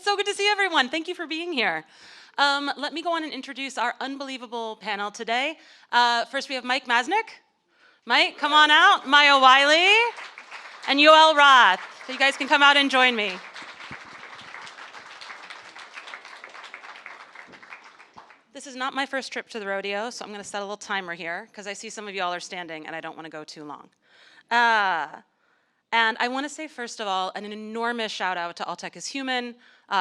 It's so good to see everyone. Thank you for being here. Let me go on and introduce our unbelievable panel today. First, we have Mike Masnick. Mike, come on out. Maya Wiley and Yoel Roth. So you guys can come out and join me. This is not my first trip to the rodeo, so I'm going to set a little timer here because I see some of y'all are standing and I don't want to go too long. And I want to say, first of all, an enormous shout out to All Tech is Human,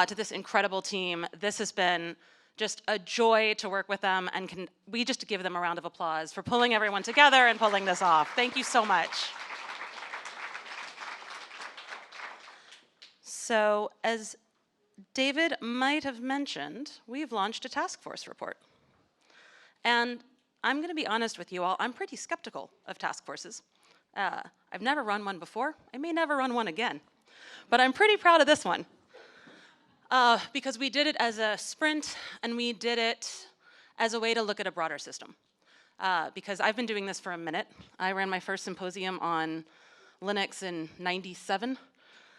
to this incredible team. This has been just a joy to work with them, and we just give them a round of applause for pulling everyone together and pulling this off. Thank you so much. So, as David might have mentioned, we've launched a task force report. And I'm going to be honest with you all, I'm pretty skeptical of task forces. I've never run one before. I may never run one again. But I'm pretty proud of this one. Because we did it as a sprint, and we did it as a way to look at a broader system. Because I've been doing this for a minute. I ran my first symposium on Linux in '97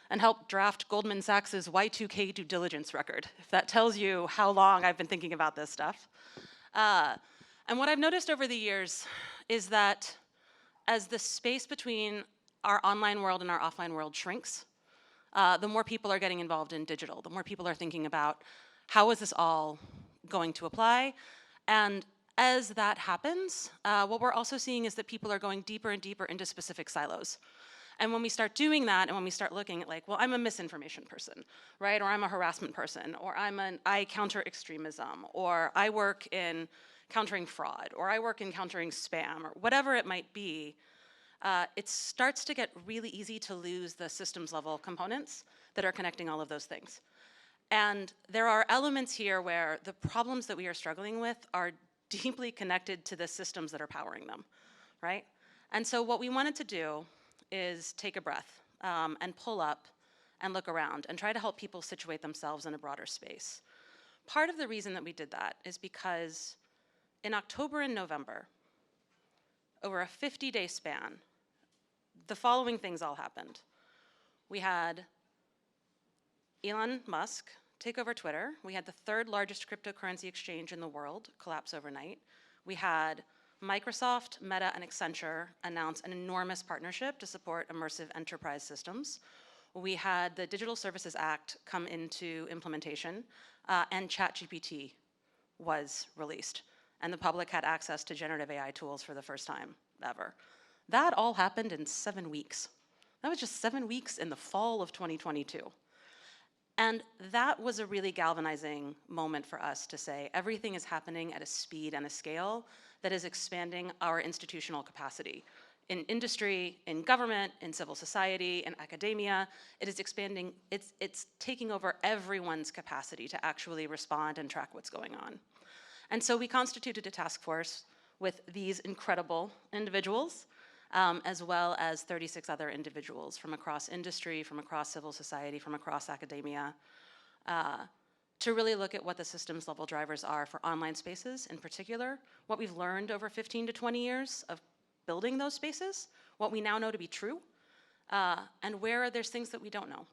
and helped draft Goldman Sachs' Y2K due diligence record, if that tells you how long I've been thinking about this stuff. And what I've noticed over the years is that as the space between our online world and our offline world shrinks, the more people are getting involved in digital, the more people are thinking about how is this all going to apply. And as that happens, what we're also seeing is that people are going deeper and deeper into specific silos. And when we start doing that, and when we start looking at like, well, I'm a misinformation person, right? Or I'm a harassment person, or I counter extremism, or I work in countering fraud, or I work in countering spam, or whatever it might be, it starts to get really easy to lose the systems level components that are connecting all of those things. And there are elements here where the problems that we are struggling with are deeply connected to the systems that are powering them, right? And so what we wanted to do is take a breath and pull up and look around and try to help people situate themselves in a broader space. Part of the reason that we did that is because in October and November, over a 50-day span, the following things all happened. We had Elon Musk take over Twitter. We had the third largest cryptocurrency exchange in the world collapse overnight. We had Microsoft, Meta, and Accenture announce an enormous partnership to support immersive enterprise systems. We had the Digital Services Act come into implementation, and ChatGPT was released, and the public had access to generative AI tools for the first time ever. That all happened in 7 weeks. That was just 7 weeks in the fall of 2022. And that was a really galvanizing moment for us to say everything is happening at a speed and a scale that is expanding our institutional capacity. In industry, in government, in civil society, in academia, it is expanding, it's taking over everyone's capacity to actually respond and track what's going on. And so we constituted a task force with these incredible individuals, as well as 36 other individuals from across industry, from across civil society, from across academia, to really look at what the systems level drivers are for online spaces in particular, what we've learned over 15 to 20 years of building those spaces, what we now know to be true, and where there's things that we don't know,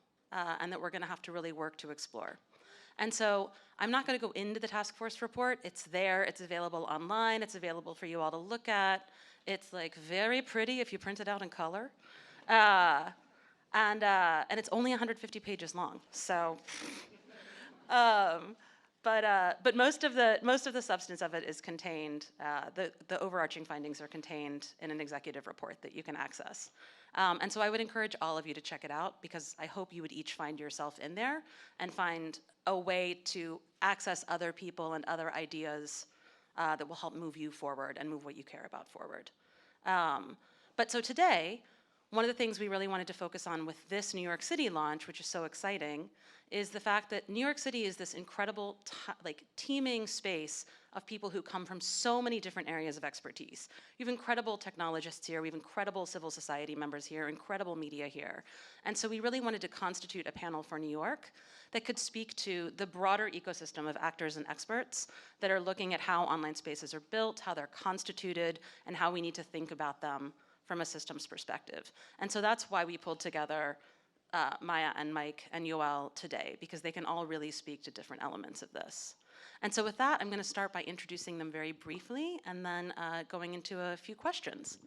and that we're gonna have to really work to explore. And so I'm not gonna go into the task force report. It's there, it's available online, it's available for you all to look at. It's like very pretty if you print it out in color. And it's only 150 pages long, so. But most of the substance of it is contained, the overarching findings are contained in an executive report that you can access. And so I would encourage all of you to check it out because I hope you would each find yourself in there and find a way to access other people and other ideas that will help move you forward and move what you care about forward. But so today, one of the things we really wanted to focus on with this New York City launch, which is so exciting, is the fact that New York City is this incredible teeming space of people who come from so many different areas of expertise. You have incredible technologists here, we have incredible civil society members here, incredible media here. And so we really wanted to constitute a panel for New York that could speak to the broader ecosystem of actors and experts that are looking at how online spaces are built, how they're constituted, and how we need to think about them from a systems perspective. And so that's why we pulled together Maya and Mike and Yoel today, because they can all really speak to different elements of this. And so with that, I'm going to start by introducing them very briefly and then going into a few questions.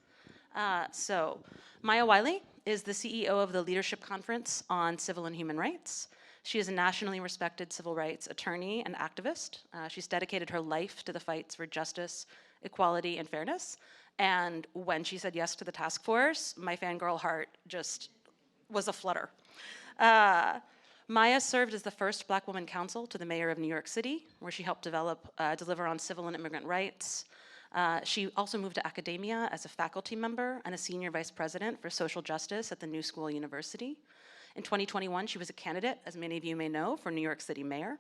So Maya Wiley is the CEO of the Leadership Conference on Civil and Human Rights. She is a nationally respected civil rights attorney and activist. She's dedicated her life to the fights for justice, equality, and fairness. And when she said yes to the task force, my fangirl heart just was aflutter. Maya served as the first Black woman counsel to the mayor of New York City, where she helped deliver on civil and immigrant rights. She also moved to academia as a faculty member and a senior vice president for social justice at the New School University. In 2021, she was a candidate, as many of you may know, for New York City mayor.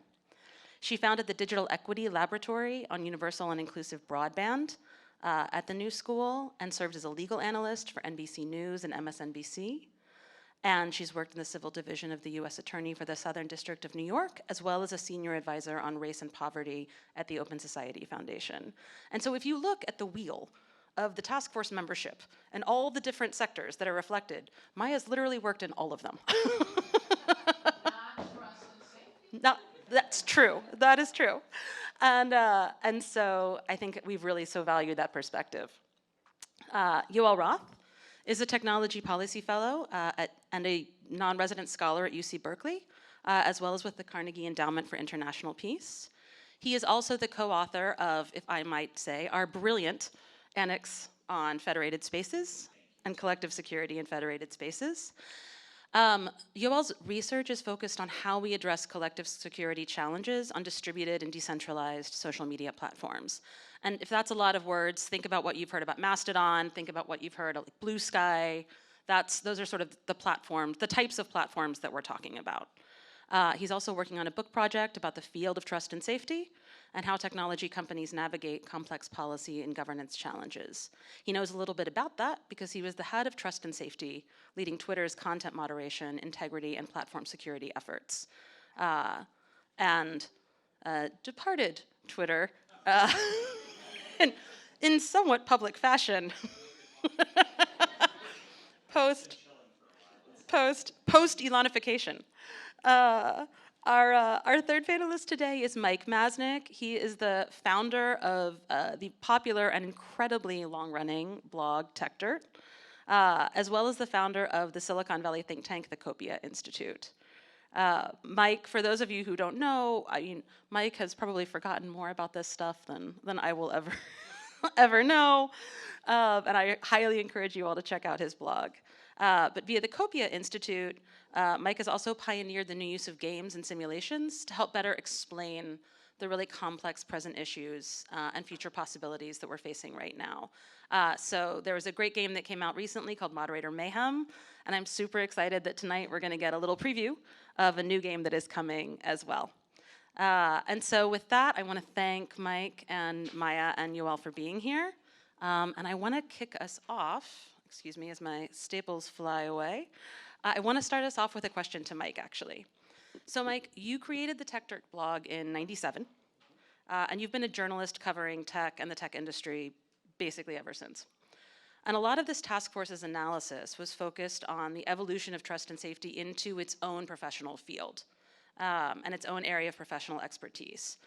She founded the Digital Equity Laboratory on Universal and Inclusive Broadband at the New School and served as a legal analyst for NBC News and MSNBC. And she's worked in the civil division of the U.S. Attorney for the Southern District of New York, as well as a senior advisor on race and poverty at the Open Society Foundation. And so if you look at the wheel of the task force membership and all the different sectors that are reflected, Maya's literally worked in all of them. No, that's true. That is true. And so I think we've really so valued that perspective. Yoel Roth is a technology policy fellow and a non-resident scholar at UC Berkeley, as well as with the Carnegie Endowment for International Peace. He is also the co-author of, if I might say, our brilliant annex on federated spaces and collective security in federated spaces. Yoel's research is focused on how we address collective security challenges on distributed and decentralized social media platforms. And if that's a lot of words, think about what you've heard about Mastodon, think about what you've heard of Blue Sky. Those are sort of the platforms, the types of platforms that we're talking about. He's also working on a book project about the field of trust and safety and how technology companies navigate complex policy and governance challenges. He knows a little bit about that because he was the head of trust and safety, leading Twitter's content moderation, integrity, and platform security efforts. And departed Twitter in somewhat public fashion post-Elonification. Our third panelist today is Mike Masnick. He is the founder of the popular and incredibly long-running blog Tech Dirt, as well as the founder of the Silicon Valley think tank, the Copia Institute. Mike, for those of you who don't know, Mike has probably forgotten more about this stuff than I will ever know, and I highly encourage you all to check out his blog. But via the Copia Institute, Mike has also pioneered the new use of games and simulations to help better explain the really complex present issues and future possibilities that we're facing right now. So there was a great game that came out recently called Moderator Mayhem, and I'm super excited that tonight we're going to get a little preview of a new game that is coming as well. And so with that, I want to thank Mike and Maya and Yoel for being here. And I want to kick us off, excuse me as my staples fly away. I want to start us off with a question to Mike, actually. So Mike, you created the Tech Dirt blog in '97, and you've been a journalist covering tech and the tech industry basically ever since. And a lot of this task force's analysis was focused on the evolution of trust and safety into its own professional field and its own area of professional expertise.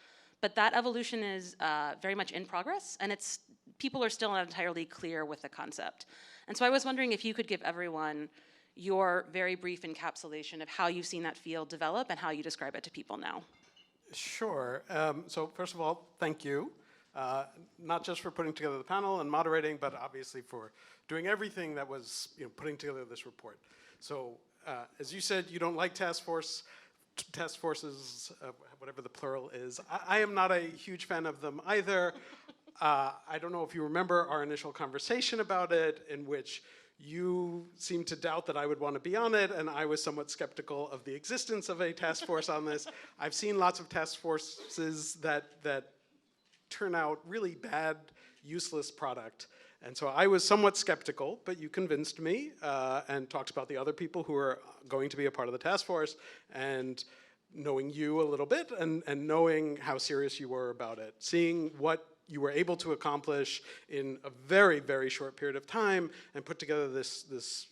But that evolution is very much in progress, and people are still not entirely clear with the concept. And so I was wondering if you could give everyone your very brief encapsulation of how you've seen that field develop and how you describe it to people now. Sure. So first of all, thank you. Not just for putting together the panel and moderating, but obviously for doing everything that was putting together this report. So as you said, you don't like task forces, whatever the plural is. I am not a huge fan of them either. I don't know if you remember our initial conversation about it, in which you seemed to doubt that I would want to be on it, and I was somewhat skeptical of the existence of a task force on this. I've seen lots of task forces that turn out really bad, useless product. And so I was somewhat skeptical, but you convinced me and talked about the other people who are going to be a part of the task force, and knowing you a little bit and knowing how serious you were about it, seeing what you were able to accomplish in a very, very short period of time and put together this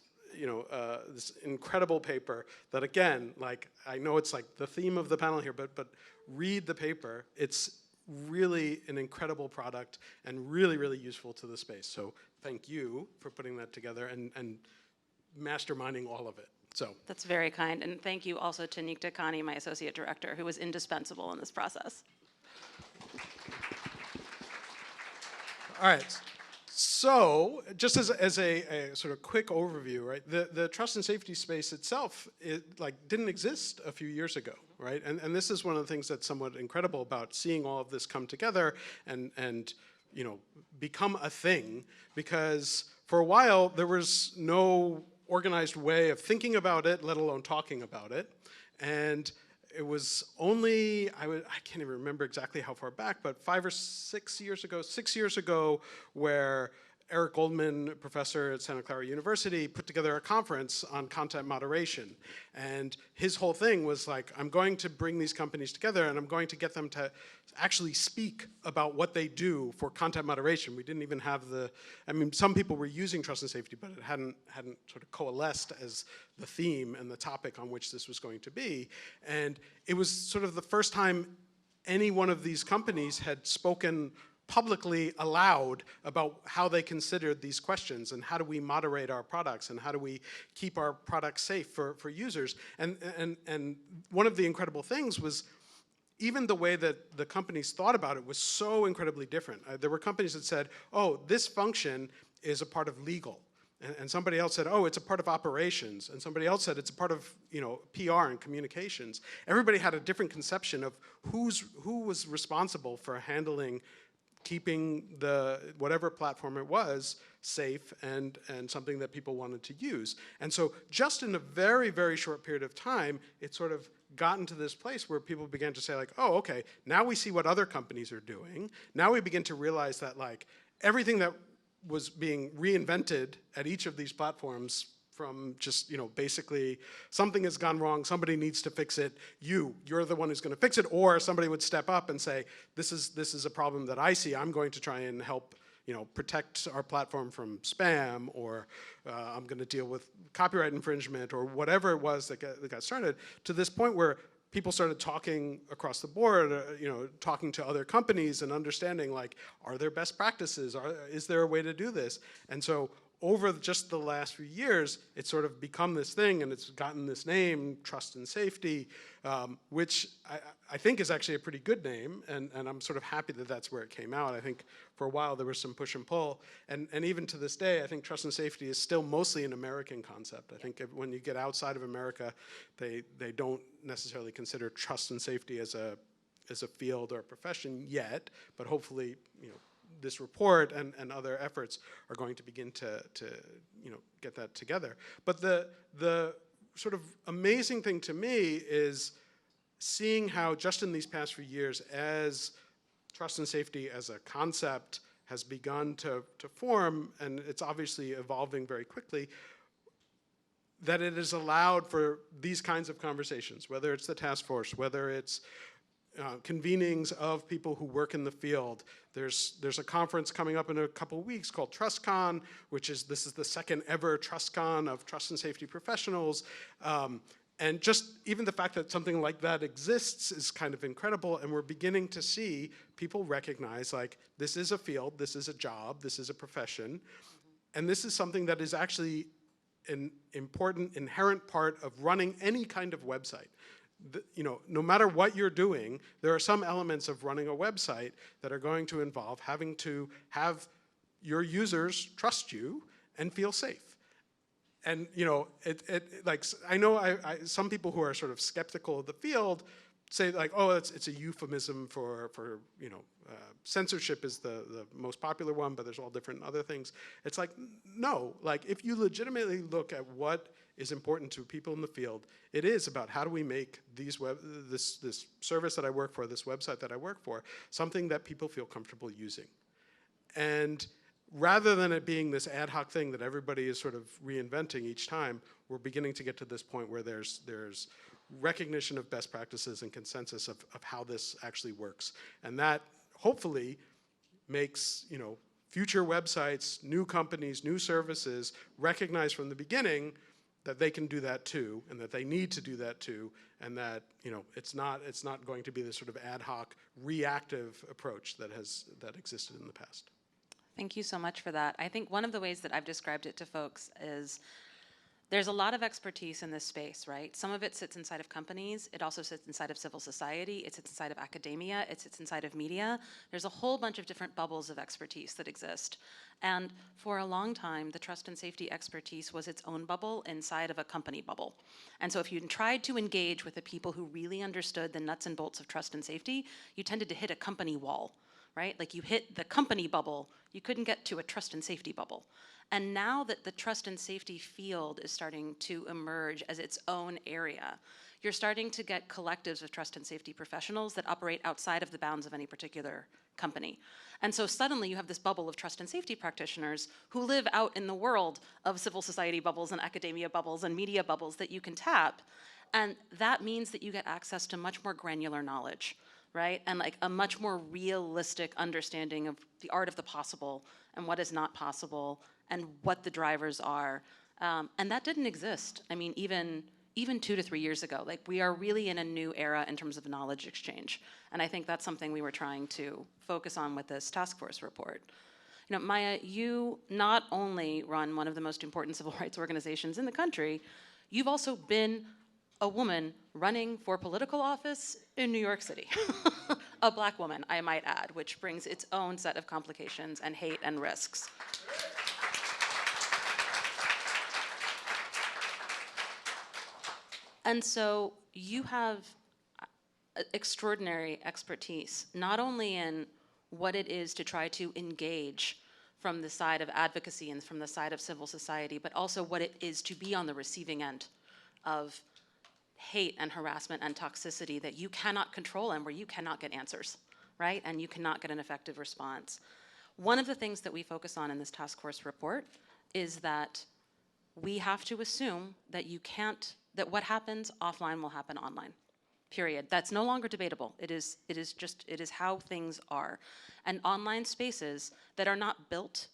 this incredible paper that, again, like, I know it's like the theme of the panel here, but read the paper. It's really an incredible product and really, really useful to the space. So thank you for putting that together and masterminding all of it. So that's very kind, and thank you also to Nikta Khani, my associate director, who was indispensable in this process. All right. So, just as a sort of quick overview, right? The trust and safety space itself, didn't exist a few years ago, right? And this is one of the things that's somewhat incredible about seeing all of this come together and become a thing, because for a while there was no organized way of thinking about it, let alone talking about it, and it was only, I can't even remember exactly how far back, but 5 or 6 years ago, where Eric Goldman, professor at Santa Clara University, put together a conference on content moderation. And his whole thing was like, I'm going to bring these companies together and I'm going to get them to actually speak about what they do for content moderation. We didn't even have some people were using trust and safety, but it hadn't sort of coalesced as the theme and the topic on which this was going to be. And it was sort of the first time any one of these companies had spoken publicly aloud about how they considered these questions and how do we moderate our products and how do we keep our products safe for users. And one of the incredible things was even the way that the companies thought about it was so incredibly different. There were companies that said, oh, this function is a part of legal. And somebody else said, oh, it's a part of operations. And somebody else said it's a part of PR and communications. Everybody had a different conception of who was responsible for handling keeping whatever platform it was safe and something that people wanted to use. And so just in a very, very short period of time, it sort of got into this place where people began to say like, oh, okay, now we see what other companies are doing. Now we begin to realize that like everything that was being reinvented at each of these platforms from just, basically something has gone wrong, somebody needs to fix it, you're the one who's going to fix it, or somebody would step up and say, this is a problem that I see, I'm going to try and help, protect our platform from spam, or I'm going to deal with copyright infringement, or whatever it was that got started, to this point where people started talking across the board, talking to other companies and understanding like, are there best practices? Is there a way to do this? And so over just the last few years, it's sort of become this thing, and it's gotten this name, Trust and Safety, which I think is actually a pretty good name, and I'm sort of happy that that's where it came out. I think for a while there was some push and pull, and even to this day, I think Trust and Safety is still mostly an American concept. I think when you get outside of America, they don't necessarily consider trust and safety as a field or a profession yet, but hopefully, this report and other efforts are going to begin to get that together. But the sort of amazing thing to me is seeing how just in these past few years, as trust and safety as a concept has begun to form, and it's obviously evolving very quickly, that it has allowed for these kinds of conversations, whether it's the task force, whether it's convenings of people who work in the field. There's a conference coming up in a couple of weeks called TrustCon, this is the second ever TrustCon of trust and safety professionals. And just even the fact that something like that exists is kind of incredible, and we're beginning to see people recognize like, this is a field, this is a job, this is a profession, and this is something that is actually an important inherent part of running any kind of website. No matter what you're doing, there are some elements of running a website that are going to involve having to have your users trust you and feel safe. And I know some people who are sort of skeptical of the field say like, oh, it's a euphemism for censorship is the most popular one, but there's all different other things. It's like, no, like if you legitimately look at what is important to people in the field, it is about how do we make this service that I work for, this website that I work for, something that people feel comfortable using. And rather than it being this ad hoc thing that everybody is sort of reinventing each time, we're beginning to get to this point where there's recognition of best practices and consensus of how this actually works. And that hopefully makes, future websites, new companies, new services recognize from the beginning that they can do that too, and that they need to do that too, and that it's not going to be this sort of ad hoc, reactive approach that existed in the past. Thank you so much for that. I think one of the ways that I've described it to folks is there's a lot of expertise in this space, right? Some of it sits inside of companies. It also sits inside of civil society. It sits inside of academia. It sits inside of media. There's a whole bunch of different bubbles of expertise that exist. And for a long time, the trust and safety expertise was its own bubble inside of a company bubble. And so if you tried to engage with the people who really understood the nuts and bolts of trust and safety, you tended to hit a company wall, right? Like you hit the company bubble, you couldn't get to a trust and safety bubble. And now that the trust and safety field is starting to emerge as its own area, you're starting to get collectives of trust and safety professionals that operate outside of the bounds of any particular company. And so suddenly you have this bubble of trust and safety practitioners who live out in the world of civil society bubbles and academia bubbles and media bubbles that you can tap. And that means that you get access to much more granular knowledge, right? And like a much more realistic understanding of the art of the possible and what is not possible and what the drivers are. And that didn't exist. I mean, even 2 to 3 years ago, like we are really in a new era in terms of knowledge exchange. And I think that's something we were trying to focus on with this task force report. Maya, you not only run one of the most important civil rights organizations in the country, you've also been a woman running for political office in New York City. A Black woman, I might add, which brings its own set of complications and hate and risks. And so you have extraordinary expertise, not only in what it is to try to engage from the side of advocacy and from the side of civil society, but also what it is to be on the receiving end of hate and harassment and toxicity that you cannot control and where you cannot get answers, right? And you cannot get an effective response. One of the things that we focus on in this task force report is that we have to assume that that what happens offline will happen online, period. That's no longer debatable. It is how things are. And online spaces that are not built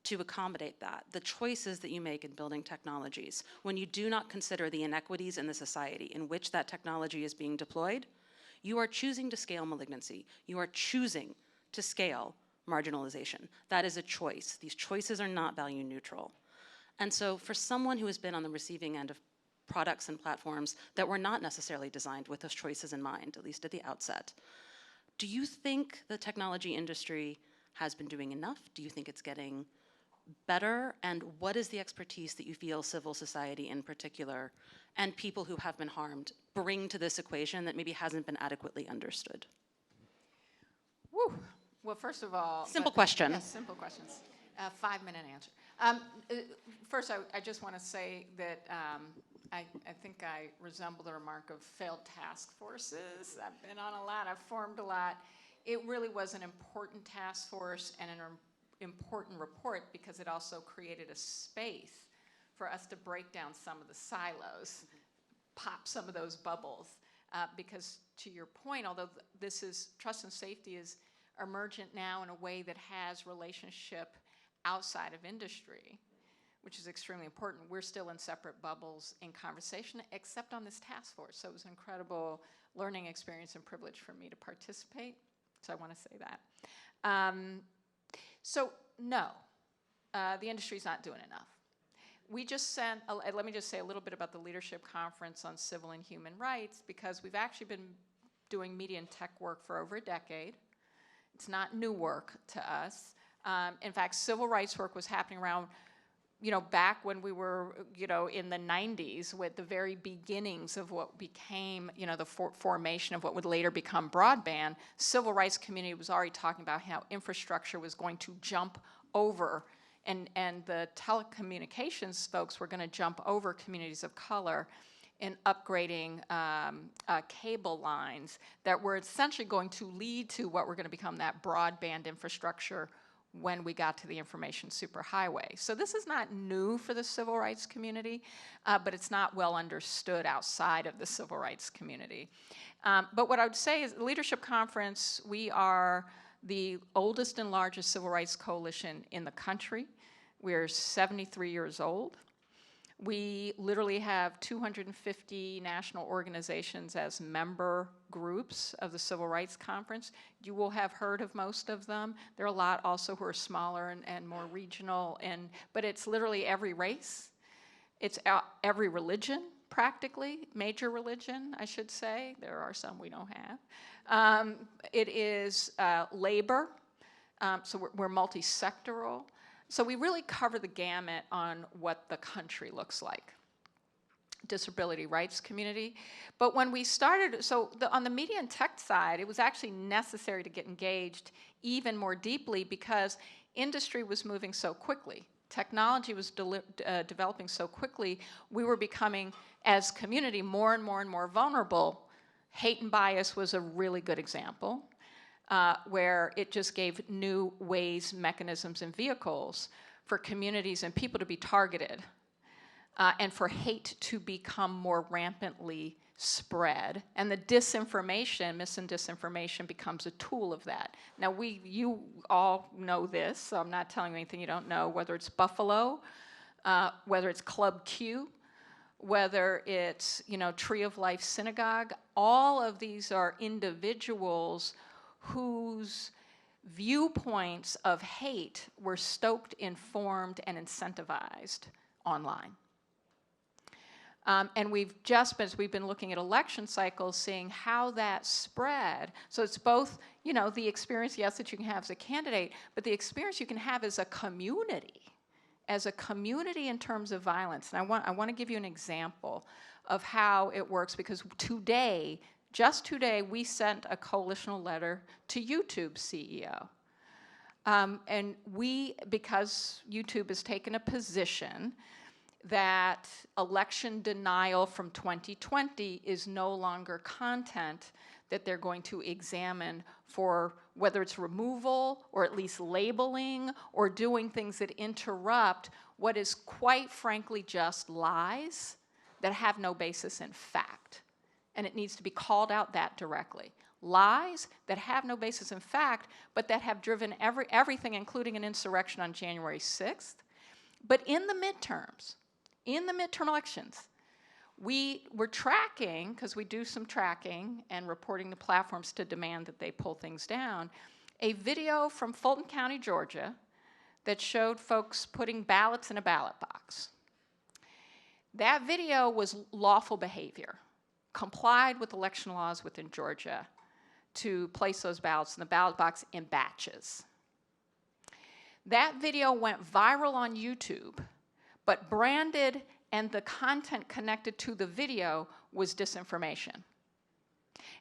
to accommodate that, the choices that you make in building technologies, when you do not consider the inequities in the society in which that technology is being deployed, you are choosing to scale malignancy. You are choosing to scale marginalization. That is a choice. These choices are not value neutral. And so for someone who has been on the receiving end of products and platforms that were not necessarily designed with those choices in mind, at least at the outset, do you think the technology industry has been doing enough? Do you think it's getting better? And what is the expertise that you feel civil society in particular and people who have been harmed bring to this equation that maybe hasn't been adequately understood? Woo. Well, first of all... Simple question. Yes, simple questions. 5-minute answer. First, I just want to say that I think I resemble the remark of failed task forces. I've been on a lot. I've formed a lot. It really was an important task force and an important report because it also created a space for us to break down some of the silos, pop some of those bubbles. Because to your point, although trust and safety is emergent now in a way that has relationship outside of industry, which is extremely important. We're still in separate bubbles in conversation, except on this task force. So it was an incredible learning experience and privilege for me to participate. So I want to say that. So no, the industry's not doing enough. We just sent, let me just say a little bit about the Leadership Conference on Civil and Human Rights, because we've actually been doing media and tech work for over a decade. It's not new work to us. In fact, civil rights work was happening around, back when we were, in the 90s with the very beginnings of what became, the formation of what would later become broadband. Civil rights community was already talking about how infrastructure was going to jump over, and the telecommunications folks were going to jump over communities of color in upgrading cable lines that were essentially going to lead to what were going to become that broadband infrastructure when we got to the information superhighway. So this is not new for the civil rights community, but it's not well understood outside of the civil rights community. But what I would say is the Leadership Conference, we are the oldest and largest civil rights coalition in the country. We're 73 years old. We literally have 250 national organizations as member groups of the Civil Rights Conference. You will have heard of most of them. There are a lot also who are smaller and more regional, but it's literally every race. It's every religion, practically, major religion, I should say. There are some we don't have. It is labor, so we're multi-sectoral. So we really cover the gamut on what the country looks like. Disability rights community. But when we started, on the media and tech side, it was actually necessary to get engaged even more deeply because industry was moving so quickly. Technology was developing so quickly, we were becoming, as community, more and more vulnerable. Hate and bias was a really good example. Where it just gave new ways, mechanisms, and vehicles for communities and people to be targeted and for hate to become more rampantly spread. And the disinformation, mis and disinformation becomes a tool of that. Now, you all know this, so I'm not telling you anything you don't know, whether it's Buffalo, whether it's Club Q, whether it's, Tree of Life Synagogue. All of these are individuals whose viewpoints of hate were stoked, informed, and incentivized online. And we've been looking at election cycles, seeing how that spread. So it's both, the experience, yes, that you can have as a candidate, but the experience you can have as a community in terms of violence. And I want to give you an example of how it works, because just today, we sent a coalitional letter to YouTube's CEO. And because YouTube has taken a position that election denial from 2020 is no longer content that they're going to examine for whether it's removal or at least labeling or doing things that interrupt what is quite frankly just lies that have no basis in fact. And it needs to be called out that directly. Lies that have no basis in fact, but that have driven everything, including an insurrection on January 6th. But in the midterm elections, we were tracking, because we do some tracking and reporting to platforms to demand that they pull things down, a video from Fulton County, Georgia, that showed folks putting ballots in a ballot box. That video was lawful behavior, complied with election laws within Georgia to place those ballots in the ballot box in batches. That video went viral on YouTube, but branded and the content connected to the video was disinformation.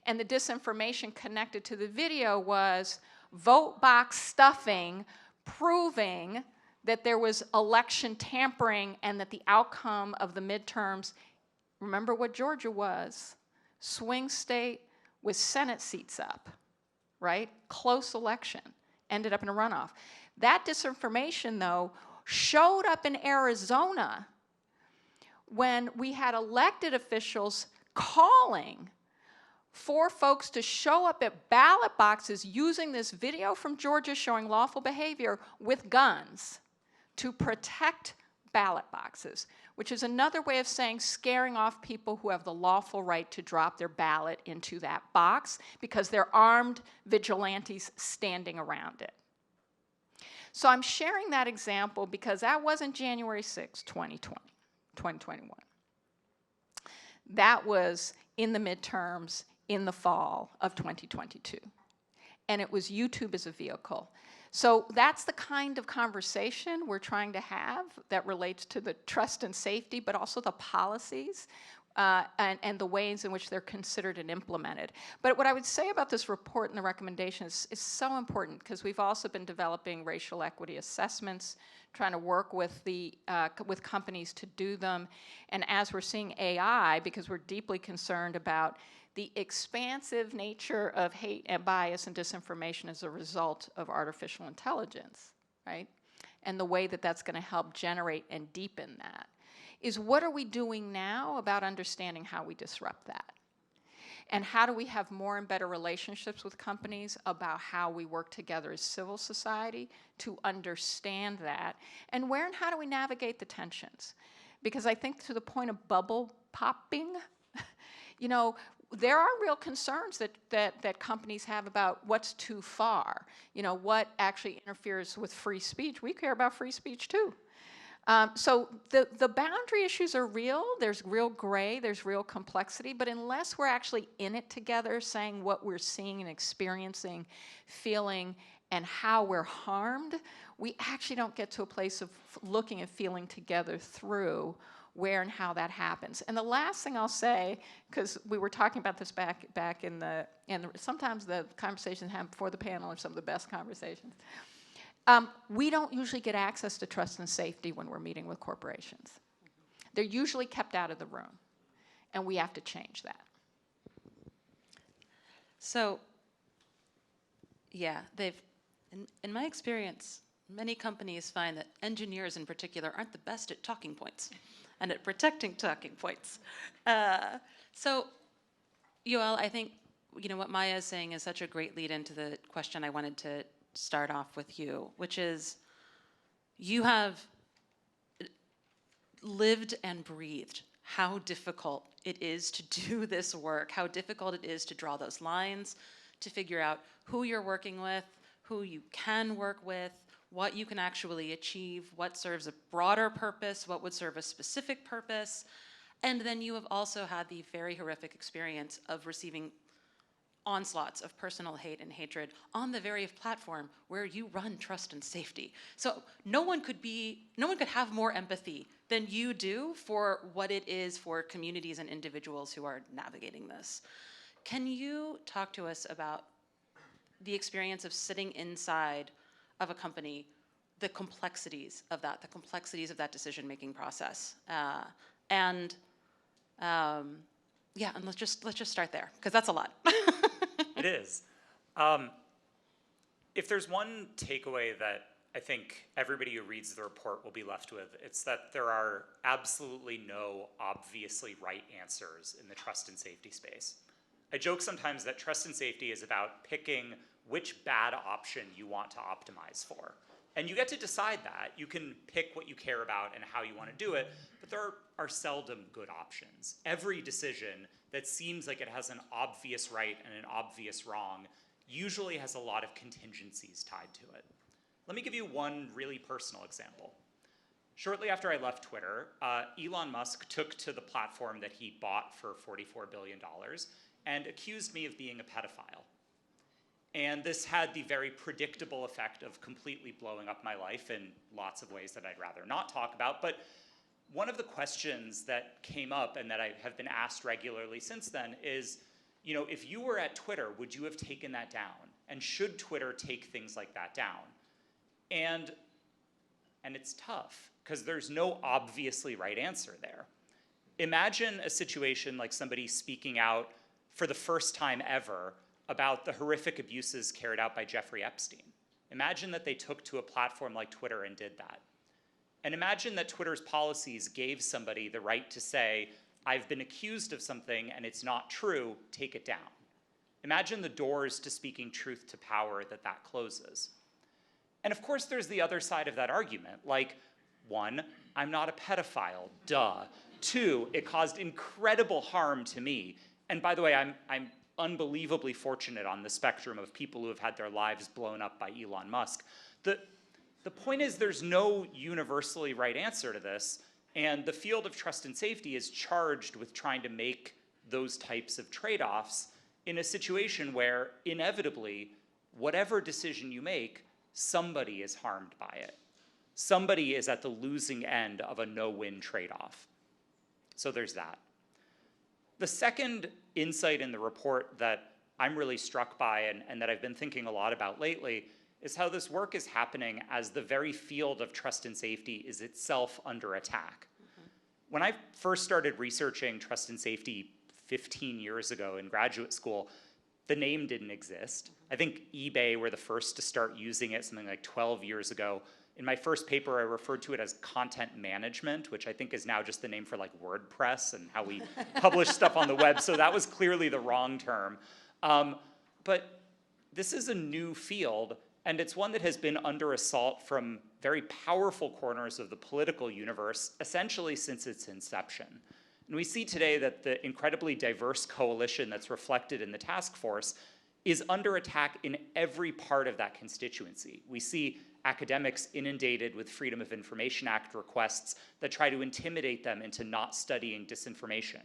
And the disinformation connected to the video was vote box stuffing, proving that there was election tampering and that the outcome of the midterms, remember what Georgia was, swing state with Senate seats up, right? Close election, ended up in a runoff. That disinformation, though, showed up in Arizona when we had elected officials calling for folks to show up at ballot boxes using this video from Georgia showing lawful behavior with guns to protect ballot boxes, which is another way of saying scaring off people who have the lawful right to drop their ballot into that box because they're armed vigilantes standing around it. So I'm sharing that example because that wasn't January 6, 2021. That was in the midterms in the fall of 2022. And it was YouTube as a vehicle. So that's the kind of conversation we're trying to have that relates to the trust and safety, but also the policies and the ways in which they're considered and implemented. But what I would say about this report and the recommendations is so important because we've also been developing racial equity assessments, trying to work with with companies to do them. And as we're seeing AI, because we're deeply concerned about the expansive nature of hate and bias and disinformation as a result of artificial intelligence, right? And the way that that's going to help generate and deepen that is what are we doing now about understanding how we disrupt that? And how do we have more and better relationships with companies about how we work together as civil society to understand that? And where and how do we navigate the tensions? Because I think to the point of bubble popping, you know, there are real concerns that companies have about what's too far, you know, what actually interferes with free speech. We care about free speech too. So the boundary issues are real. There's real gray, there's real complexity, but unless we're actually in it together, saying what we're seeing and experiencing, feeling, and how we're harmed, we actually don't get to a place of looking and feeling together through where and how that happens. And the last thing I'll say, because we were talking about this back in the sometimes the conversations happen before the panel are some of the best conversations. We don't usually get access to trust and safety when we're meeting with corporations. They're usually kept out of the room, and we have to change that. So, yeah, in my experience, many companies find that engineers in particular aren't the best at talking points and at protecting talking points. So, Yoel, I think what Maya is saying is such a great lead into the question I wanted to start off with you, which is you have lived and breathed how difficult it is to do this work, how difficult it is to draw those lines, to figure out who you're working with, who you can work with, what you can actually achieve, what serves a broader purpose, what would serve a specific purpose. And then you have also had the very horrific experience of receiving onslaughts of personal hate and hatred on the very platform where you run trust and safety. So no one could have more empathy than you do for what it is for communities and individuals who are navigating this. Can you talk to us about the experience of sitting inside of a company, the complexities of that decision-making process, and let's just start there, because that's a lot. It is. If there's one takeaway that I think everybody who reads the report will be left with, it's that there are absolutely no obviously right answers in the trust and safety space. I joke sometimes that trust and safety is about picking which bad option you want to optimize for. And you get to decide that. You can pick what you care about and how you want to do it, but there are seldom good options. Every decision that seems like it has an obvious right and an obvious wrong usually has a lot of contingencies tied to it. Let me give you one really personal example. Shortly after I left Twitter, Elon Musk took to the platform that he bought for $44 billion and accused me of being a pedophile. And this had the very predictable effect of completely blowing up my life in lots of ways that I'd rather not talk about. But one of the questions that came up and that I have been asked regularly since then is, if you were at Twitter, would you have taken that down? And should Twitter take things like that down? And it's tough, because there's no obviously right answer there. Imagine a situation like somebody speaking out for the first time ever about the horrific abuses carried out by Jeffrey Epstein. Imagine that they took to a platform like Twitter and did that. And imagine that Twitter's policies gave somebody the right to say, I've been accused of something and it's not true, take it down. Imagine the doors to speaking truth to power that closes. And of course there's the other side of that argument, like, 1, I'm not a pedophile, duh. 2, it caused incredible harm to me. And by the way, I'm unbelievably fortunate on the spectrum of people who have had their lives blown up by Elon Musk. The point is there's no universally right answer to this, and the field of trust and safety is charged with trying to make those types of trade-offs in a situation where, inevitably, whatever decision you make, somebody is harmed by it. Somebody is at the losing end of a no-win trade-off. So there's that. The second insight in the report that I'm really struck by and that I've been thinking a lot about lately is how this work is happening as the very field of trust and safety is itself under attack. When I first started researching trust and safety 15 years ago in graduate school, the name didn't exist. I think eBay were the first to start using it something like 12 years ago. In my first paper, I referred to it as content management, which I think is now just the name for like WordPress and how we publish stuff on the web. So that was clearly the wrong term. But this is a new field, and it's one that has been under assault from very powerful corners of the political universe, essentially since its inception. And we see today that the incredibly diverse coalition that's reflected in the task force is under attack in every part of that constituency. We see academics inundated with Freedom of Information Act requests that try to intimidate them into not studying disinformation.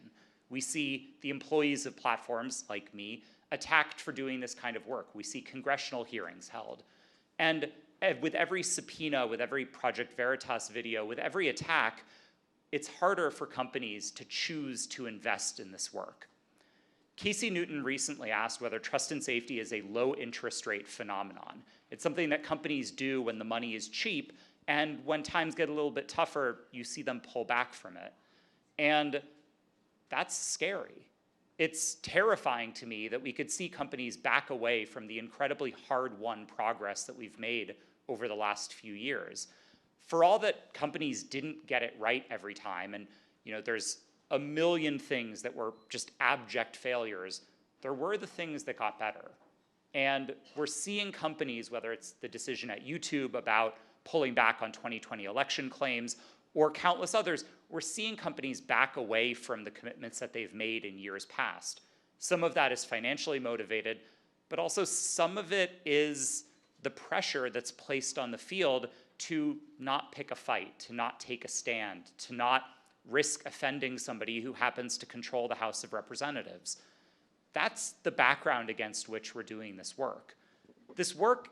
We see the employees of platforms like me attacked for doing this kind of work. We see congressional hearings held. And with every subpoena, with every Project Veritas video, with every attack, it's harder for companies to choose to invest in this work. Casey Newton recently asked whether trust and safety is a low interest rate phenomenon. It's something that companies do when the money is cheap, and when times get a little bit tougher, you see them pull back from it. And that's scary. It's terrifying to me that we could see companies back away from the incredibly hard-won progress that we've made over the last few years. For all that companies didn't get it right every time, and there's a million things that were just abject failures, there were the things that got better. And we're seeing companies, whether it's the decision at YouTube about pulling back on 2020 election claims or countless others, we're seeing companies back away from the commitments that they've made in years past. Some of that is financially motivated, but also some of it is the pressure that's placed on the field to not pick a fight, to not take a stand, to not risk offending somebody who happens to control the House of Representatives. That's the background against which we're doing this work. This work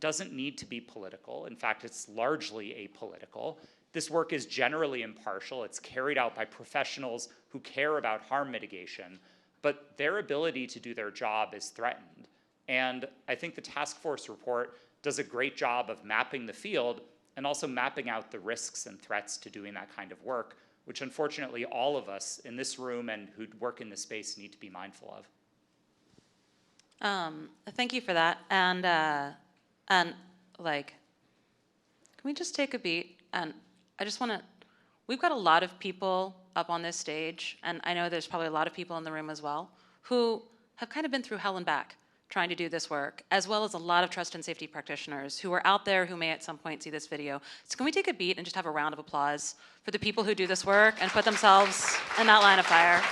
doesn't need to be political. In fact, it's largely apolitical. This work is generally impartial. It's carried out by professionals who care about harm mitigation, but their ability to do their job is threatened. And I think the task force report does a great job of mapping the field and also mapping out the risks and threats to doing that kind of work, which unfortunately all of us in this room and who work in this space need to be mindful of. Thank you for that. And can we just take a beat? And I just want to, we've got a lot of people up on this stage, and I know there's probably a lot of people in the room as well, who have kind of been through hell and back trying to do this work, as well as a lot of trust and safety practitioners who are out there who may at some point see this video. So can we take a beat and just have a round of applause for the people who do this work and put themselves in that line of fire?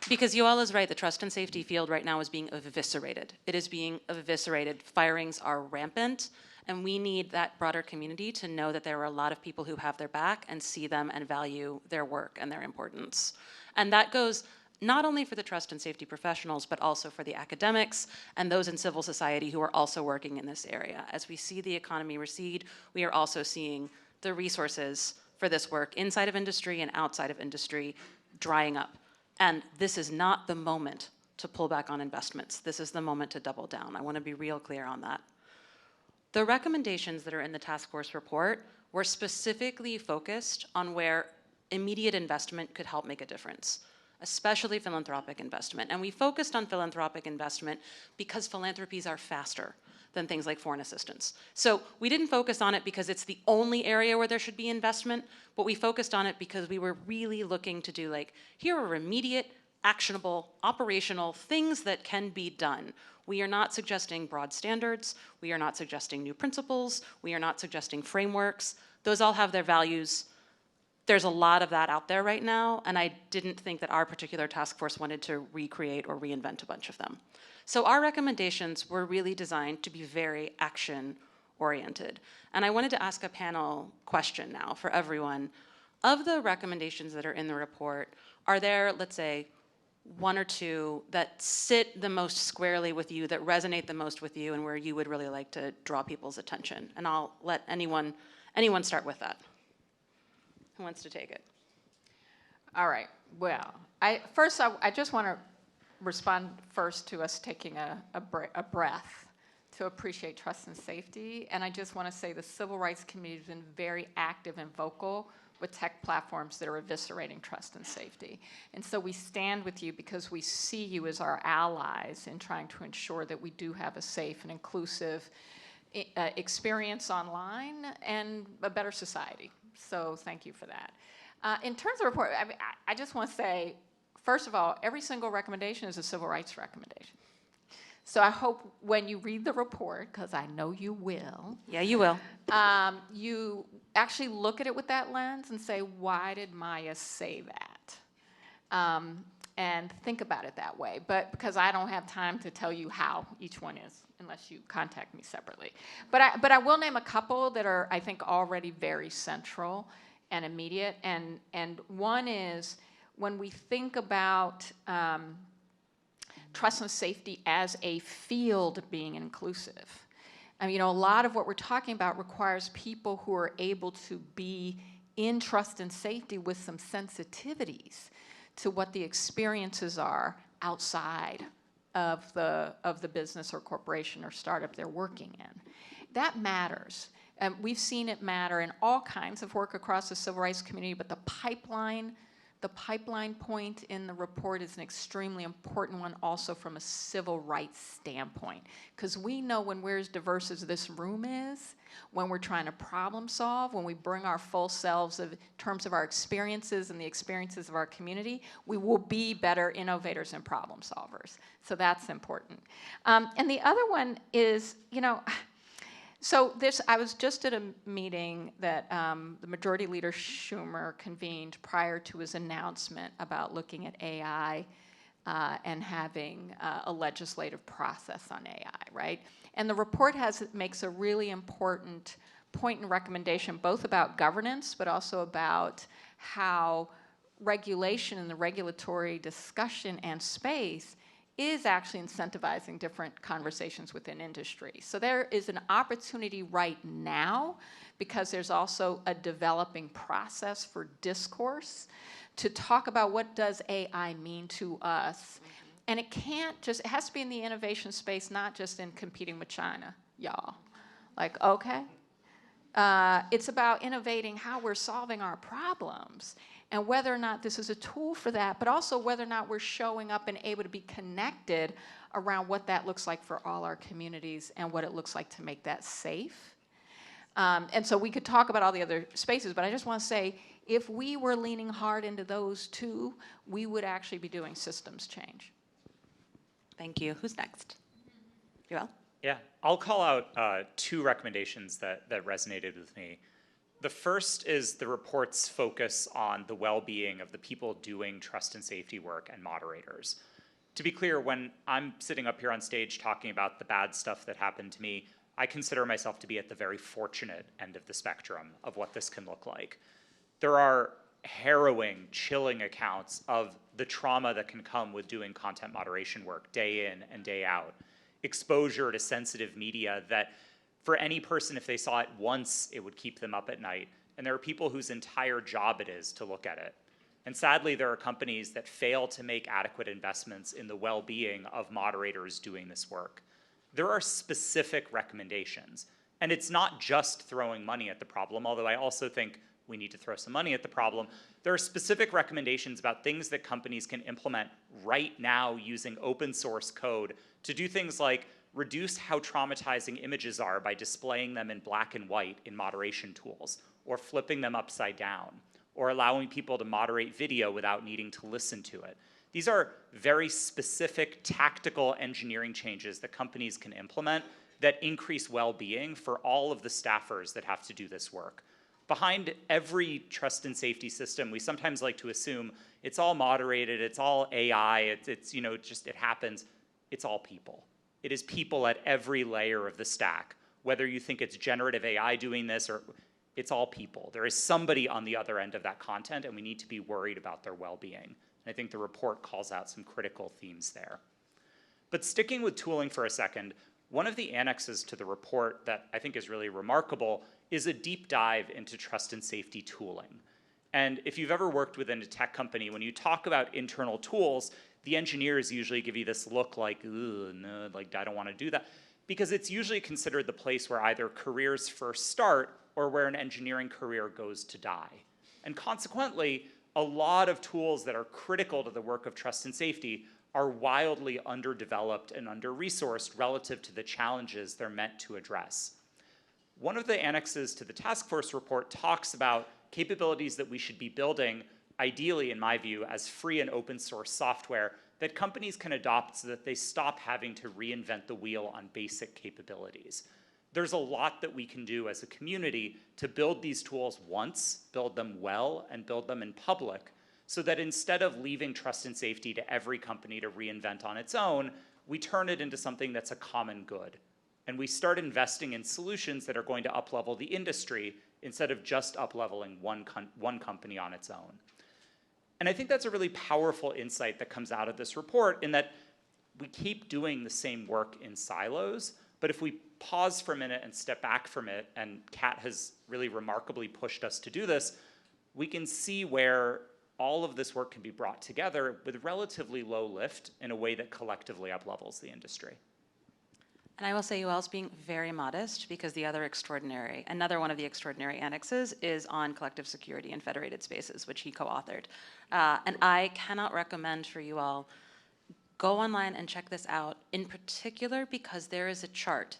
Because Yoel is right, the trust and safety field right now is being eviscerated. It is being eviscerated. Firings are rampant, and we need that broader community to know that there are a lot of people who have their back and see them and value their work and their importance. And that goes not only for the trust and safety professionals, but also for the academics and those in civil society who are also working in this area. As we see the economy recede, we are also seeing the resources for this work inside of industry and outside of industry drying up. And this is not the moment to pull back on investments. This is the moment to double down. I want to be real clear on that. The recommendations that are in the task force report were specifically focused on where immediate investment could help make a difference, especially philanthropic investment. And we focused on philanthropic investment because philanthropies are faster than things like foreign assistance. So we didn't focus on it because it's the only area where there should be investment, but we focused on it because we were really looking to do here are immediate, actionable, operational things that can be done. We are not suggesting broad standards. We are not suggesting new principles. We are not suggesting frameworks. Those all have their values. There's a lot of that out there right now, and I didn't think that our particular task force wanted to recreate or reinvent a bunch of them. So our recommendations were really designed to be very action-oriented. And I wanted to ask a panel question now for everyone. Of the recommendations that are in the report, are there, let's say, one or two that sit the most squarely with you, that resonate the most with you, and where you would really like to draw people's attention? And I'll let anyone start with that. Who wants to take it? All right. Well, I just want to respond first to us taking a breath to appreciate trust and safety. And I just want to say the civil rights community has been very active and vocal with tech platforms that are eviscerating trust and safety. And so we stand with you because we see you as our allies in trying to ensure that we do have a safe and inclusive experience online and a better society. So thank you for that. In terms of report, I just want to say, first of all, every single recommendation is a civil rights recommendation. So I hope when you read the report, because I know you will. Yeah, you will. You actually look at it with that lens and say, why did Maya say that? And think about it that way. But because I don't have time to tell you how each one is, unless you contact me separately. But I will name a couple that are, I think, already very central and immediate. And one is when we think about trust and safety as a field being inclusive. I mean, a lot of what we're talking about requires people who are able to be in trust and safety with some sensitivities to what the experiences are outside of the business or corporation or startup they're working in. That matters. We've seen it matter in all kinds of work across the civil rights community, but the pipeline point in the report is an extremely important one also from a civil rights standpoint. Because we know when we're as diverse as this room is, when we're trying to problem solve, when we bring our full selves in terms of our experiences and the experiences of our community, we will be better innovators and problem solvers. So that's important. And the other one is, so I was just at a meeting that the Majority Leader Schumer convened prior to his announcement about looking at AI and having a legislative process on AI, right? And the report makes a really important point and recommendation, both about governance, but also about how regulation and the regulatory discussion and space is actually incentivizing different conversations within industry. So there is an opportunity right now, because there's also a developing process for discourse to talk about what does AI mean to us. And it has to be in the innovation space, not just in competing with China, y'all. Like, okay. It's about innovating how we're solving our problems and whether or not this is a tool for that, but also whether or not we're showing up and able to be connected around what that looks like for all our communities and what it looks like to make that safe. And so we could talk about all the other spaces, but I just want to say, if we were leaning hard into those two, we would actually be doing systems change. Thank you. Who's next? Yoel? Yeah, I'll call out two recommendations that resonated with me. The first is the report's focus on the well-being of the people doing trust and safety work and moderators. To be clear, when I'm sitting up here on stage talking about the bad stuff that happened to me, I consider myself to be at the very fortunate end of the spectrum of what this can look like. There are harrowing, chilling accounts of the trauma that can come with doing content moderation work day in and day out. Exposure to sensitive media that for any person, if they saw it once, it would keep them up at night. And there are people whose entire job it is to look at it. And sadly, there are companies that fail to make adequate investments in the well-being of moderators doing this work. There are specific recommendations. And it's not just throwing money at the problem, although I also think we need to throw some money at the problem. There are specific recommendations about things that companies can implement right now using open source code to do things like reduce how traumatizing images are by displaying them in black and white in moderation tools, or flipping them upside down, or allowing people to moderate video without needing to listen to it. These are very specific tactical engineering changes that companies can implement that increase well-being for all of the staffers that have to do this work. Behind every trust and safety system, we sometimes like to assume it's all moderated, it's all AI, it happens. It's all people. It is people at every layer of the stack. Whether you think it's generative AI doing this, or it's all people. There is somebody on the other end of that content, and we need to be worried about their well-being. And I think the report calls out some critical themes there. But sticking with tooling for a second, one of the annexes to the report that I think is really remarkable is a deep dive into trust and safety tooling. And if you've ever worked within a tech company, when you talk about internal tools, the engineers usually give you this look like, ooh, no, like I don't want to do that. because it's usually considered the place where either careers first start or where an engineering career goes to die. And consequently, a lot of tools that are critical to the work of trust and safety are wildly underdeveloped and under-resourced relative to the challenges they're meant to address. One of the annexes to the task force report talks about capabilities that we should be building, ideally, in my view, as free and open source software that companies can adopt so that they stop having to reinvent the wheel on basic capabilities. There's a lot that we can do as a community to build these tools once, build them well, and build them in public, so that instead of leaving trust and safety to every company to reinvent on its own, we turn it into something that's a common good. And we start investing in solutions that are going to up-level the industry instead of just up-leveling one company on its own. And I think that's a really powerful insight that comes out of this report, in that we keep doing the same work in silos, but if we pause for a minute and step back from it, and Kat has really remarkably pushed us to do this, we can see where all of this work can be brought together with relatively low lift in a way that collectively up-levels the industry. And I will say Yoel's being very modest, because another one of the extraordinary annexes is on collective security and federated spaces, which he co-authored. And I cannot recommend for you all, go online and check this out, in particular because there is a chart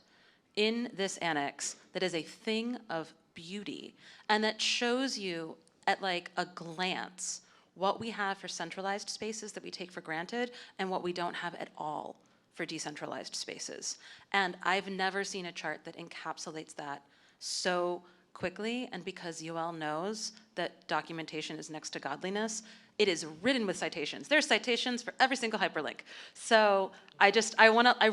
in this annex that is a thing of beauty, and that shows you at like a glance what we have for centralized spaces that we take for granted and what we don't have at all for decentralized spaces. And I've never seen a chart that encapsulates that so quickly, and because Yoel knows that documentation is next to godliness, it is written with citations. There's citations for every single hyperlink. So I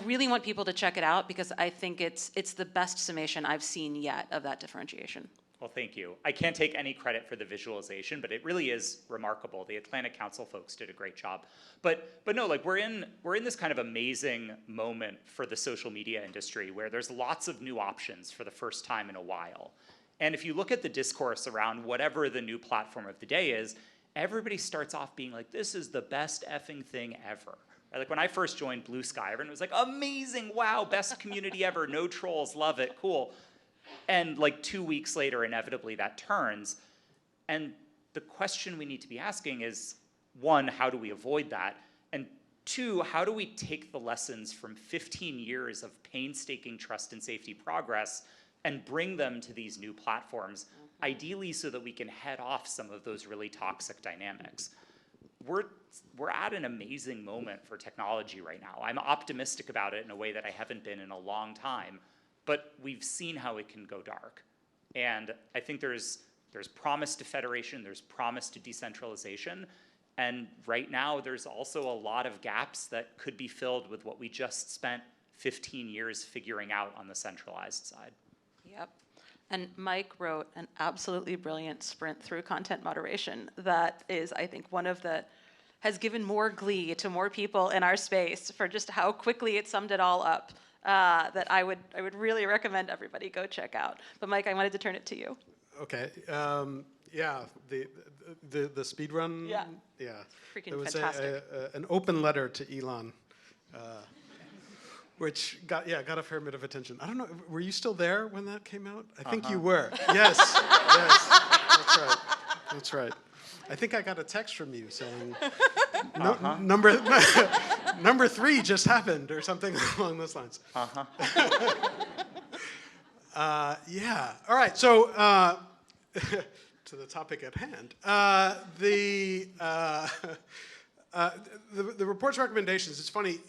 really want people to check it out, because I think it's the best summation I've seen yet of that differentiation. Well, thank you. I can't take any credit for the visualization, but it really is remarkable. The Atlantic Council folks did a great job. But no, like we're in this kind of amazing moment for the social media industry, where there's lots of new options for the first time in a while. And if you look at the discourse around whatever the new platform of the day is, everybody starts off being like, this is the best effing thing ever. Right? Like when I first joined Blue Sky, everyone was like, amazing, wow, best community ever, no trolls, love it, cool. And like 2 weeks later, inevitably that turns. And the question we need to be asking is, one, how do we avoid that? And two, how do we take the lessons from 15 years of painstaking trust and safety progress and bring them to these new platforms, ideally so that we can head off some of those really toxic dynamics? We're at an amazing moment for technology right now. I'm optimistic about it in a way that I haven't been in a long time. But we've seen how it can go dark. And I think there's promise to federation, there's promise to decentralization, and right now there's also a lot of gaps that could be filled with what we just spent 15 years figuring out on the centralized side. Yep. And Mike wrote an absolutely brilliant sprint through content moderation that is, I think, has given more glee to more people in our space for just how quickly it summed it all up. That I would really recommend everybody go check out. But Mike, I wanted to turn it to you. Okay. Yeah. The speed run. Yeah. Yeah. Freaking it was fantastic. An open letter to Elon, which got a fair bit of attention. I don't know. Were you still there when that came out? I think you were. Yes. Yes. That's right. That's right. I think I got a text from you saying, number 3 just happened, or something along those lines. Yeah. All right. So to the topic at hand, the report's recommendations. It's funny,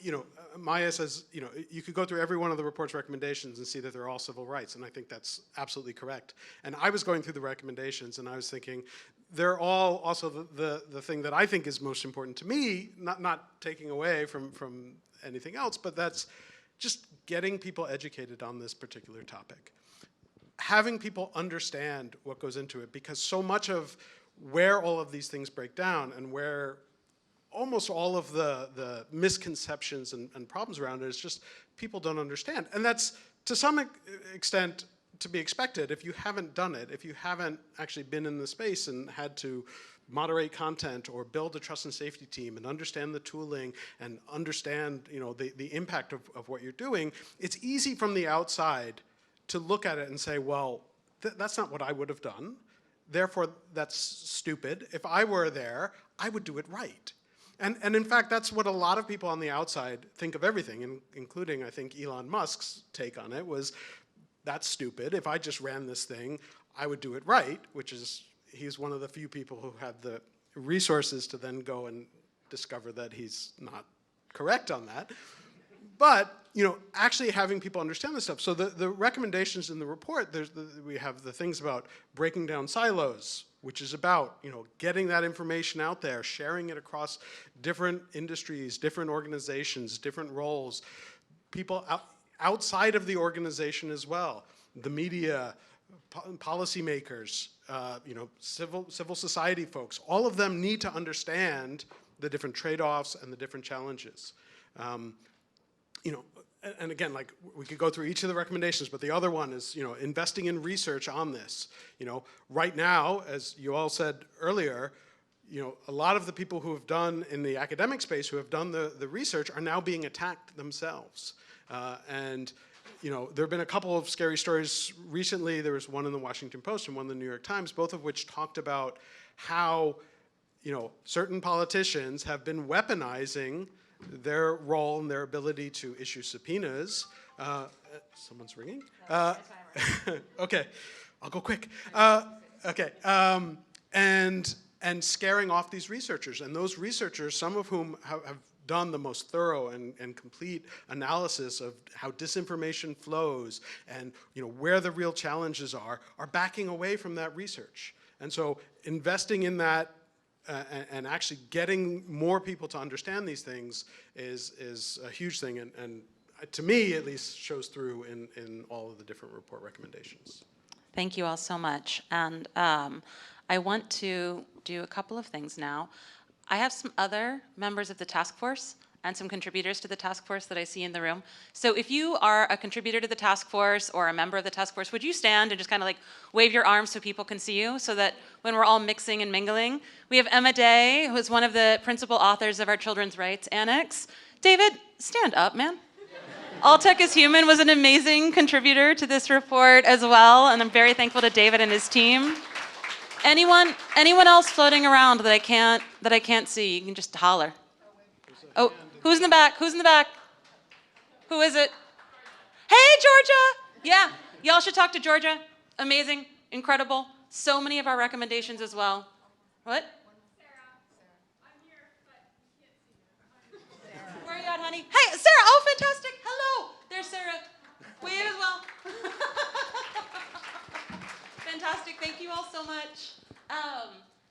Maya says, you could go through every one of the report's recommendations and see that they're all civil rights, and I think that's absolutely correct. And I was going through the recommendations, and I was thinking, they're all also the thing that I think is most important to me, not taking away from anything else, but that's just getting people educated on this particular topic. Having people understand what goes into it, because so much of where all of these things break down and where almost all of the misconceptions and problems around it is just people don't understand. And that's, to some extent, to be expected if you haven't done it, if you haven't actually been in the space and had to moderate content or build a trust and safety team and understand the tooling and understand, you know, the impact of what you're doing. It's easy from the outside to look at it and say, well, that's not what I would have done. Therefore, that's stupid. If I were there, I would do it right. And in fact, that's what a lot of people on the outside think of everything, including, I think, Elon Musk's take on it was, that's stupid. If I just ran this thing, I would do it right, which is, he's one of the few people who had the resources to then go and discover that he's not correct on that. But, you know, actually having people understand this stuff. So the recommendations in the report, we have the things about breaking down silos, which is about, you know, getting that information out there, sharing it across different industries, different organizations, different roles, people outside of the organization as well, the media, policymakers, you know, civil society folks. All of them need to understand the different trade-offs and the different challenges. You know, and again, like, we could go through each of the recommendations, but the other one is, you know, investing in research on this. You know, right now, as you all said earlier, you know, a lot of the people who have done in the academic space, who have done the research, are now being attacked themselves. And, you know, there have been a couple of scary stories recently. There was one in the Washington Post and one in the New York Times, both of which talked about how, you know, certain politicians have been weaponizing their role and their ability to issue subpoenas. Someone's ringing? Okay, I'll go quick. Okay, and scaring off these researchers. And those researchers, some of whom have done the most thorough and complete analysis of how disinformation flows and, you know, where the real challenges are backing away from that research. And so investing in that and actually getting more people to understand these things is a huge thing, and to me at least shows through in all of the different report recommendations. Thank you all so much. And I want to do a couple of things now. I have some other members of the task force and some contributors to the task force that I see in the room. So if you are a contributor to the task force or a member of the task force, would you stand and just kind of like wave your arms so people can see you, so that when we're all mixing and mingling? We have Emma Day, who is one of the principal authors of our Children's Rights Annex. David, stand up, man. All Tech is Human was an amazing contributor to this report as well, and I'm very thankful to David and his team. Anyone else floating around that I can't see? You can just holler. Oh, who's in the back? Who's in the back? Who is it? Hey, Georgia! Yeah, y'all should talk to Georgia. Amazing, incredible. So many of our recommendations as well. What? Sarah. I'm here, but you can't see me. Where are you at, honey? Hey, Sarah! Oh, fantastic! Hello! There's Sarah. Wave as well. Fantastic. Thank you all so much.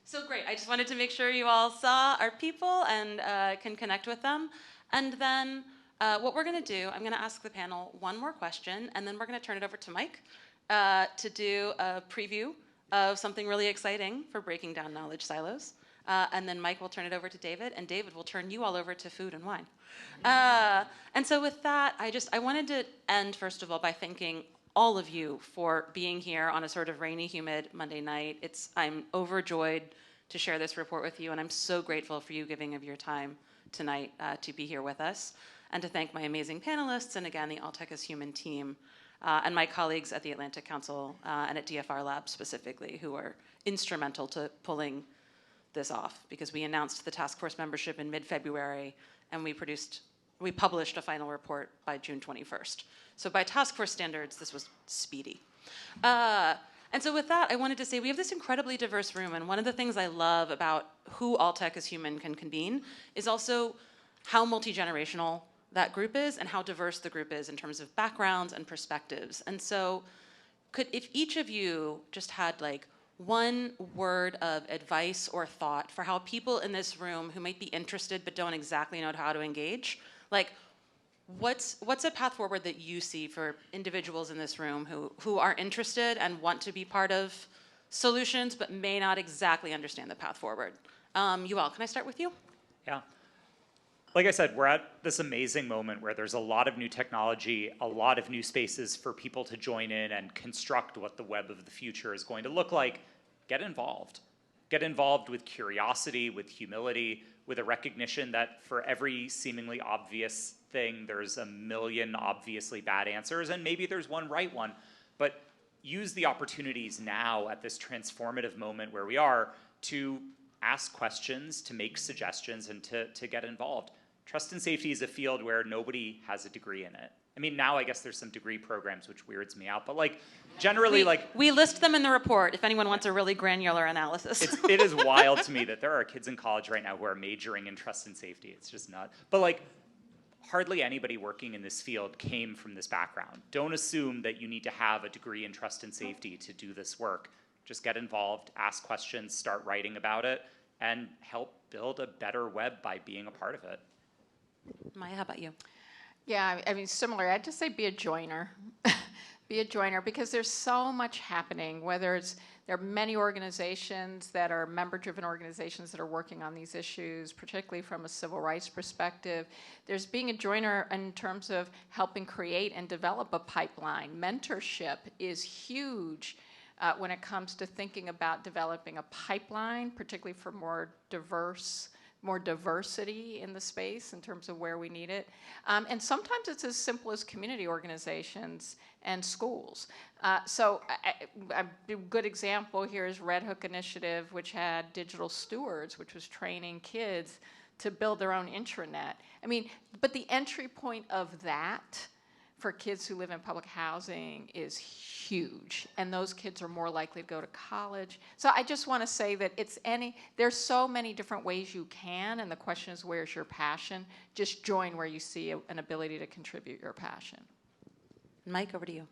So great. I just wanted to make sure you all saw our people and can connect with them. And then what we're going to do, I'm going to ask the panel one more question, and then we're going to turn it over to Mike to do a preview of something really exciting for breaking down knowledge silos. And then Mike will turn it over to David, and David will turn you all over to food and wine. And so with that, I wanted to end, first of all, by thanking all of you for being here on a sort of rainy, humid Monday night. I'm overjoyed to share this report with you, and I'm so grateful for you giving of your time tonight to be here with us, and to thank my amazing panelists, and again, the All Tech is Human team, and my colleagues at the Atlantic Council and at DFR Labs specifically, who are instrumental to pulling this off, because we announced the task force membership in mid-February, and we published a final report by June 21st. So by task force standards, this was speedy. And so with that, I wanted to say we have this incredibly diverse room, and one of the things I love about who All Tech is Human can convene is also how multi-generational that group is and how diverse the group is in terms of backgrounds and perspectives. And so if each of you just had like one word of advice or thought for how people in this room who might be interested but don't exactly know how to engage, like, what's a path forward that you see for individuals in this room who are interested and want to be part of solutions but may not exactly understand the path forward? Yoel, can I start with you? Yeah. like I said, we're at this amazing moment where there's a lot of new technology, a lot of new spaces for people to join in and construct what the web of the future is going to look like. Get involved. Get involved with curiosity, with humility, with a recognition that for every seemingly obvious thing, there's a million obviously bad answers, and maybe there's one right one. But use the opportunities now at this transformative moment where we are to ask questions, to make suggestions, and to get involved. Trust and safety is a field where nobody has a degree in it. I mean, now I guess there's some degree programs, which weirds me out, but like, generally, we list them in the report if anyone wants a really granular analysis. It is wild to me that there are kids in college right now who are majoring in trust and safety. It's just not. But like, hardly anybody working in this field came from this background. Don't assume that you need to have a degree in trust and safety to do this work. Just get involved, ask questions, start writing about it, and help build a better web by being a part of it. Maya, how about you? Yeah, I mean, similar. I'd just say be a joiner. Be a joiner, because there's so much happening, whether it's, there are many organizations that are member-driven organizations that are working on these issues, particularly from a civil rights perspective. There's being a joiner in terms of helping create and develop a pipeline. Mentorship is huge when it comes to thinking about developing a pipeline, particularly for more diversity in the space in terms of where we need it. And sometimes it's as simple as community organizations and schools. So a good example here is Red Hook Initiative, which had Digital Stewards, which was training kids to build their own intranet. I mean, but the entry point of that for kids who live in public housing is huge, and those kids are more likely to go to college. So I just want to say that there's so many different ways you can, and the question is, where's your passion? Just join where you see an ability to contribute your passion. Mike, over to you.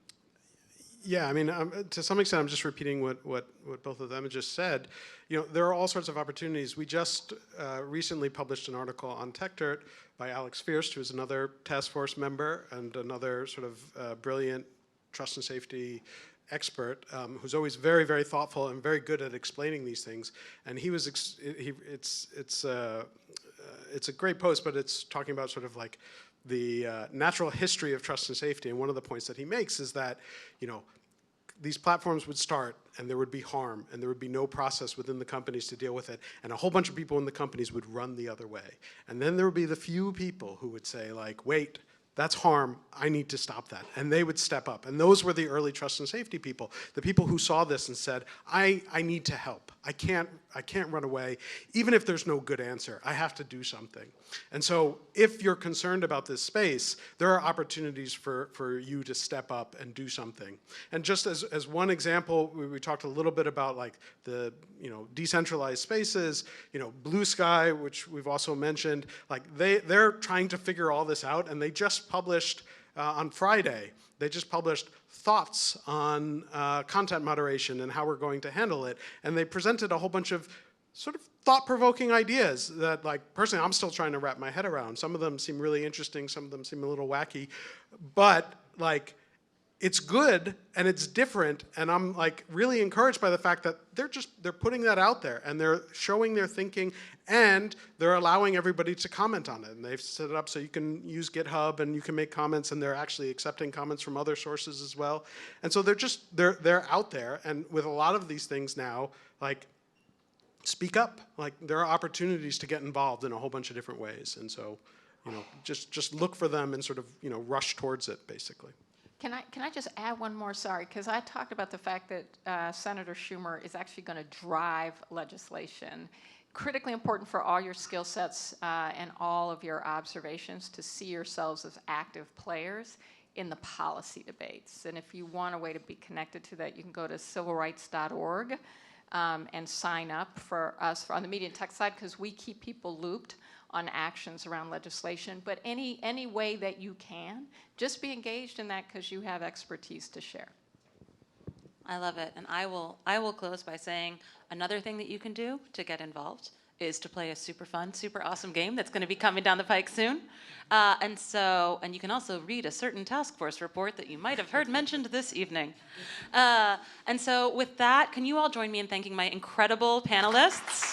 Yeah, I mean, to some extent, I'm just repeating what both of them just said. You know, there are all sorts of opportunities. We just recently published an article on TechDirt by Alex Fierst, who's another task force member and another sort of brilliant trust and safety expert, who's always very, very thoughtful and very good at explaining these things. And he was, it's a great post, but it's talking about sort of like the natural history of trust and safety. And one of the points that he makes is that, you know, these platforms would start and there would be harm and there would be no process within the companies to deal with it, and a whole bunch of people in the companies would run the other way. And then there would be the few people who would say like, wait, that's harm, I need to stop that. And they would step up. And those were the early trust and safety people, the people who saw this and said, I need to help. I can't run away. Even if there's no good answer, I have to do something. And so if you're concerned about this space, there are opportunities for you to step up and do something. And just as one example, we talked a little bit about like the, you know, decentralized spaces, you know, Blue Sky, which we've also mentioned, like they're trying to figure all this out, and they just published on Friday, they just published thoughts on content moderation and how we're going to handle it. And they presented a whole bunch of sort of thought-provoking ideas that, like, personally, I'm still trying to wrap my head around. Some of them seem really interesting, some of them seem a little wacky, but like, it's good and it's different, and I'm like really encouraged by the fact that they're putting that out there and they're showing their thinking, and they're allowing everybody to comment on it. And they've set it up so you can use GitHub and you can make comments, and they're actually accepting comments from other sources as well. And so they're out there, and with a lot of these things now, like, speak up. Like, there are opportunities to get involved in a whole bunch of different ways. And so, you know, just look for them and sort of, you know, rush towards it, basically. Can I just add one more? Sorry, because I talked about the fact that Senator Schumer is actually going to drive legislation. Critically important for all your skill sets and all of your observations to see yourselves as active players in the policy debates. And if you want a way to be connected to that, you can go to civilrights.org and sign up for us on the media and tech side, because we keep people looped on actions around legislation. But any way that you can, just be engaged in that, because you have expertise to share. I love it, and I will close by saying another thing that you can do to get involved is to play a super fun, super awesome game that's going to be coming down the pike soon. And you can also read a certain task force report that you might have heard mentioned this evening. And so with that, can you all join me in thanking my incredible panelists?